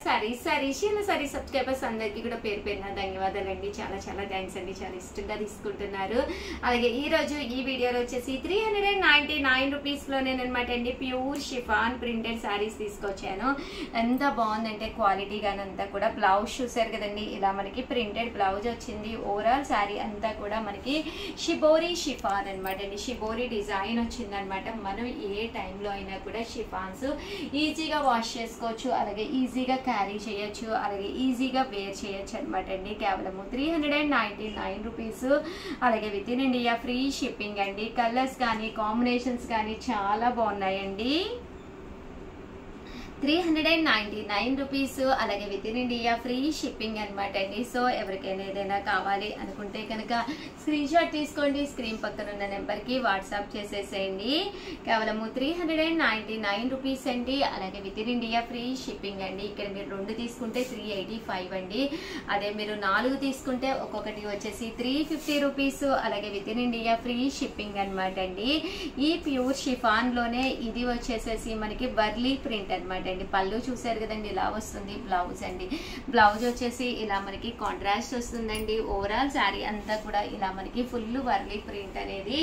Sorry subscribers అందరికీ కూడా పేరు పేరున ధన్యవాదాలండి. చాలా చాలా థ్యాంక్స్ అండి. చాలా ఇష్టంగా తీసుకుంటున్నారు. అలాగే ఈ రోజు ఈ వీడియోలో వచ్చేసి 399 రూపీస్ లోనేనమాట అండి ప్యూర్ షిఫాన్ ప్రింటెడ్ సారీస్ తీసుకొచ్చాను. ఎంత బాగుందంటే క్వాలిటీ గానంతా కూడా. బ్లౌజ్ చూసారు కదండి, ఇలా మనకి ప్రింటెడ్ బ్లౌజ్ వచ్చింది. ఓవరాల్ సారీ అంతా కూడా మనకి షిబోరి షిఫాన్ అనమాట అండి. షిబోరి డిజైన్ వచ్చిందనమాట. మనం ఏ టైంలో అయినా కూడా షిఫాన్స్ ఈజీగా వాష్ చేసుకోవచ్చు, అలాగే ఈజీగా క్యారీ చేయొచ్చు, అలాగే ఈజీగా వేర్ చేయొచ్చు అనమాట అండి. కేవలము 399 రూపీస్. అలాగే with in India free shipping అండి. కలర్స్ కానీ కాంబినేషన్స్ కానీ చాలా బాగున్నాయండి. 399 రూపీస్. అలాగే with in India free shipping అనమాట అండి. సో ఎవరికైనా ఏదైనా కావాలి అనుకుంటే కనుక స్క్రీన్ షాట్ తీసుకోండి, స్క్రీన్ పక్కన ఉన్న నెంబర్కి వాట్సాప్ చేసేసేయండి. కేవలము 399 రూపీస్ అండి. అలాగే with in India free shipping అండి. ఇక్కడ మీరు 2 తీసుకుంటే 385 అండి. అదే మీరు 4 తీసుకుంటే ఒక్కొక్కటి వచ్చేసి 350 రూపీస్. అలాగే with in India free shipping అనమాట అండి. ఈ ప్యూర్ షిఫాన్ లోనే ఇది వచ్చేసేసి మనకి వర్లీ ప్రింట్ అనమాట. పళ్ళు చూసారు కదండి, ఇలా వస్తుంది. బ్లౌజ్ అండి, బ్లౌజ్ వచ్చేసి ఇలా మనకి కాంట్రాస్ట్ వస్తుందండి. ఓవరాల్ శారీ అంతా కూడా ఇలా మనకి ఫుల్ వర్లీ ప్రింట్ అనేది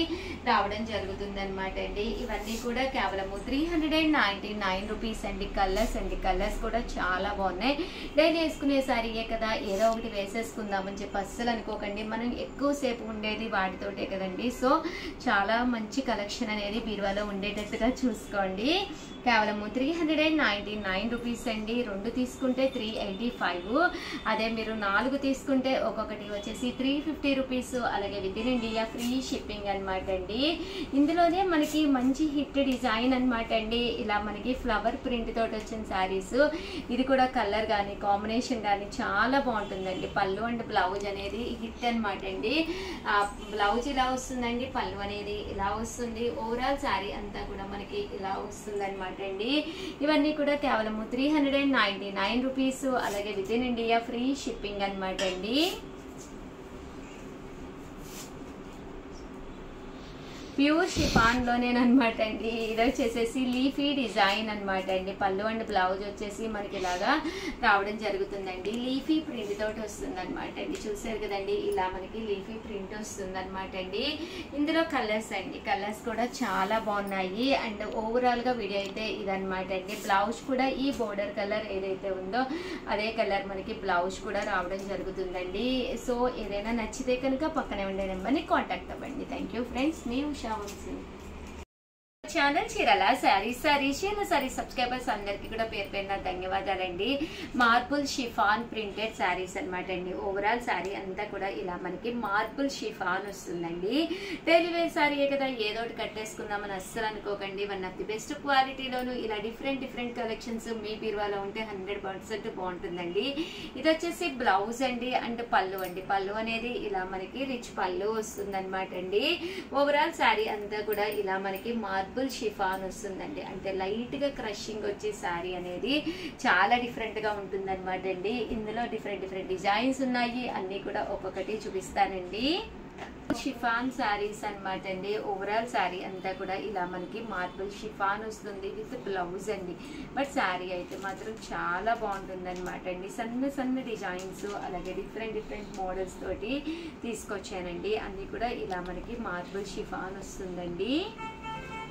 రావడం జరుగుతుంది అనమాట అండి. ఇవన్నీ కూడా కేవలము 399 రూపీస్ అండి. కలర్స్ అండి, కలర్స్ కూడా చాలా బాగున్నాయి. డైలీ వేసుకునే శారీయే కదా, ఏదో ఒకటి వేసేసుకుందామని చెప్పి అస్సలు అనుకోకండి. మనం ఎక్కువసేపు ఉండేది వాటితోటే కదండి. సో చాలా మంచి కలెక్షన్ అనేది బీరువాలో ఉండేటట్టుగా చూసుకోండి. కేవలము 399 రూపీస్ అండి. 2 తీసుకుంటే 385. అదే మీరు 4 తీసుకుంటే ఒక్కొక్కటి వచ్చేసి 350 రూపీస్. అలాగే with in India free shipping అనమాట అండి. ఇందులోనే మనకి మంచి హిట్ డిజైన్ అనమాట అండి. ఇలా మనకి ఫ్లవర్ ప్రింట్ తోటి వచ్చిన శారీస్. ఇది కూడా కలర్ కానీ కాంబినేషన్ కానీ చాలా బాగుంటుందండి. పళ్ళు అండ్ బ్లౌజ్ అనేది హిట్ అనమాట అండి. బ్లౌజ్ ఇలా వస్తుందండి, పళ్ళు అనేది ఇలా వస్తుంది. ఓవరాల్ శారీ అంతా కూడా మనకి ఇలా వస్తుంది అనమాట అండి. ఇవన్నీ కూడా కేవలము 399 రూపీస్. అలాగే with in India free shipping అనమాట అండి. ప్యూర్ షిఫాన్ లోనేనమాట అండి. ఇది వచ్చేసేసి లీఫీ డిజైన్ అనమాట అండి. పళ్ళు అండ్ బ్లౌజ్ వచ్చేసి మనకి ఇలాగా రావడం జరుగుతుందండి. లీఫీ ప్రింట్ తోటి వస్తుంది అనమాట అండి. చూసారు కదండి, ఇలా మనకి లీఫీ ప్రింట్ వస్తుంది అనమాట అండి. ఇందులో కలర్స్ అండి, కలర్స్ కూడా చాలా బాగున్నాయి. అండ్ ఓవరాల్ గా వీడియో అయితే ఇదనమాట అండి. బ్లౌజ్ కూడా ఈ బోర్డర్ కలర్ ఏదైతే ఉందో అదే కలర్ మనకి బ్లౌజ్ కూడా రావడం జరుగుతుందండి. సో ఏదైనా నచ్చితే కనుక పక్కనే ఉండే నెంబర్ని కాంటాక్ట్ అవ్వండి. Thank you friends. Me channel చీరల సారీ సబ్స్క్రైబర్స్ అందరికీ కూడా పేరు పేరున ధన్యవాదాలండి. మార్బుల్ షిఫాన్ ప్రింటెడ్ శారీస్ అనమాట అండి. ఓవరాల్ శారీ అంతా కూడా ఇలా మనకి మార్బుల్ షిఫాన్ వస్తుందండి. డైలీ వేర్ శారీయే కదా, ఏదో ఒకటి కట్టేసుకుందామని అస్సలు అనుకోకండి. వన్ ఆఫ్ ది బెస్ట్ క్వాలిటీలోను ఇలా డిఫరెంట్ కలెక్షన్స్ మీ బీరువాలో ఉంటే 100% బాగుంటుందండి. ఇది వచ్చేసి బ్లౌజ్ అండి అండ్ పళ్ళు అండి. పళ్ళు అనేది ఇలా మనకి రిచ్ పళ్ళు వస్తుంది అనమాట అండి. ఓవరాల్ శారీ అంతా కూడా ఇలా మనకి మార్బుల్ షిఫాన్ వస్తుందండి. అంటే లైట్ గా క్రషింగ్ వచ్చే శారీ అనేది చాలా డిఫరెంట్ గా ఉంటుంది అనమాట అండి. ఇందులో డిఫరెంట్ డిజైన్స్ ఉన్నాయి. అన్ని కూడా ఒక్కొక్కటి చూపిస్తానండి. షిఫాన్ శారీస్ అనమాట అండి. ఓవరాల్ శారీ అంతా కూడా ఇలా మనకి మార్బుల్ షిఫాన్ వస్తుంది విత్ బ్లౌజ్ అండి. బట్ శారీ అయితే మాత్రం చాలా బాగుంటుంది అనమాట అండి. సన్న డిజైన్స్, అలాగే డిఫరెంట్ మోడల్స్ తోటి తీసుకొచ్చానండి. అన్ని కూడా ఇలా మనకి మార్బుల్ షిఫాన్ వస్తుందండి.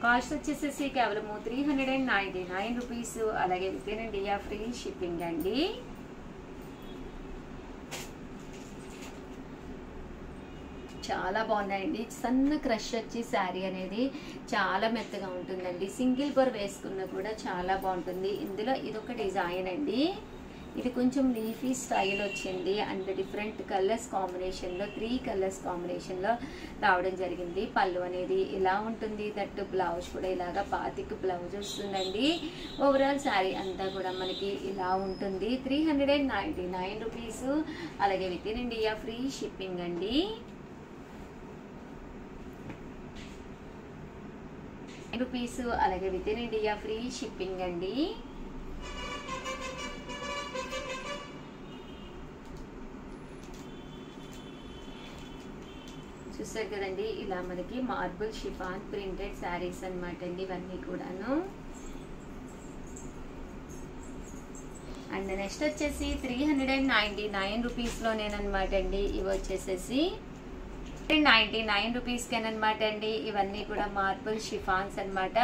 కాస్ట్ వచ్చేసేసి కేవలము 399 రూపీస్. అలాగే with in India free shipping అండి. చాలా బాగున్నాయండి. సన్న క్రష్ వచ్చి శారీ అనేది చాలా మెత్తగా ఉంటుందండి. సింగిల్ బోర్ వేసుకున్నా కూడా చాలా బాగుంటుంది. ఇందులో ఇదొక డిజైన్ అండి. ఇది కొంచెం లీఫీ స్టైల్ వచ్చింది అండ్ డిఫరెంట్ కలర్స్ కాంబినేషన్లో 3 కలర్స్ కాంబినేషన్లో రావడం జరిగింది. పళ్ళు అనేది ఇలా ఉంటుంది. దట్టు బ్లౌజ్ కూడా ఇలాగా పాతిక్ బ్లౌజ్ వస్తుందండి. ఓవరాల్ శారీ అంతా కూడా మనకి ఇలా ఉంటుంది. 399 రూపీస్. అలాగే with in India free shipping అండి. రూపీస్. అలాగే with in India free shipping అండి. చూసారు కదండి, ఇలా మనకి మార్బుల్ షిఫాన్ ప్రింటెడ్ శారీస్ అనమాట అండి. ఇవన్నీ కూడాను అండ్ నెక్స్ట్ వచ్చేసి 399 రూపీస్లోనేనమాట అండి. ఇవి వచ్చేసేసి 99 రూపీస్కేనమాట అండి. ఇవన్నీ కూడా మార్బుల్ షిఫాన్స్ అనమాట.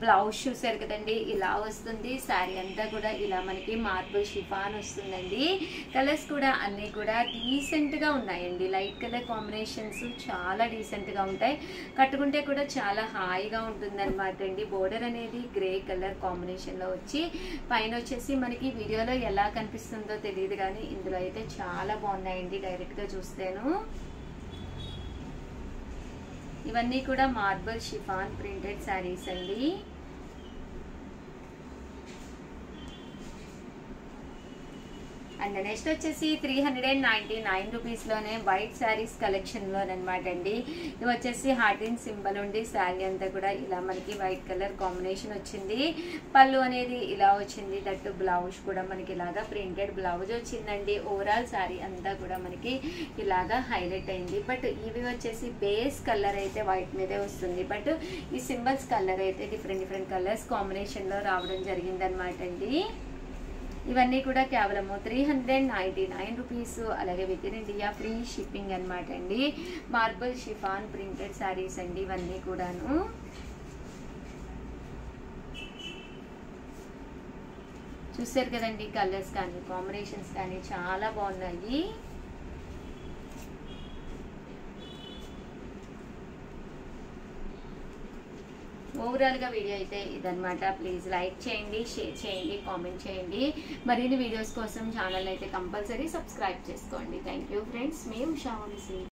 బ్లౌజ్ చూసారు కదండి, ఇలా వస్తుంది. శారీ అంతా కూడా ఇలా మనకి మార్బుల్ షిఫాన్ వస్తుందండి. కలర్స్ కూడా అన్నీ కూడా డీసెంట్గా ఉన్నాయండి. లైట్ కలర్ కాంబినేషన్స్ చాలా డీసెంట్గా ఉంటాయి. కట్టుకుంటే కూడా చాలా హాయిగా ఉంటుంది అనమాట అండి. బోర్డర్ అనేది గ్రే కలర్ కాంబినేషన్లో వచ్చి పైన వచ్చేసి మనకి వీడియోలో ఎలా కనిపిస్తుందో తెలియదు కానీ ఇందులో అయితే చాలా బాగున్నాయండి డైరెక్ట్గా చూస్తేను. ఇవన్నీ కూడా మార్బుల్ షిఫాన్ ప్రింటెడ్ శారీస్ అండి. అండ్ నెక్స్ట్ వచ్చేసి 399 రూపీస్లోనే వైట్ శారీస్ కలెక్షన్లోనమాట అండి. ఇది వచ్చేసి హార్ట్ ఇన్ సింబల్ ఉండి శారీ అంతా కూడా ఇలా మనకి వైట్ కలర్ కాంబినేషన్ వచ్చింది. పళ్ళు అనేది ఇలా వచ్చింది. దట్టు బ్లౌజ్ కూడా మనకి ఇలాగా ప్రింటెడ్ బ్లౌజ్ వచ్చిందండి. ఓవరాల్ శారీ అంతా కూడా మనకి ఇలాగా హైలైట్ అయింది. బట్ ఇవి వచ్చేసి బేస్ కలర్ అయితే వైట్ మీదే వస్తుంది. బట్ ఈ సింబల్స్ కలర్ అయితే డిఫరెంట్ కలర్స్ కాంబినేషన్లో రావడం జరిగిందనమాట అండి. ఇవన్నీ కూడా కేవలము 399 రూపీస్. అలాగే with in India free shipping అనమాట అండి. మార్బుల్ షిఫాన్ ప్రింటెడ్ శారీస్ అండి ఇవన్నీ కూడాను. చూసారు కదండి, కలర్స్ కానీ కాంబినేషన్స్ కానీ చాలా బాగున్నాయి. ఓవరాల్గా వీడియో అయితే ఇదనమాట. ప్లీజ్ లైక్ చేయండి, షేర్ చేయండి, కామెంట్ చేయండి. మరిన్ని వీడియోస్ కోసం ఛానల్ అయితే కంపల్సరీ సబ్స్క్రైబ్ చేసుకోండి. Thank you friends. మీ ఉషా వంశీ.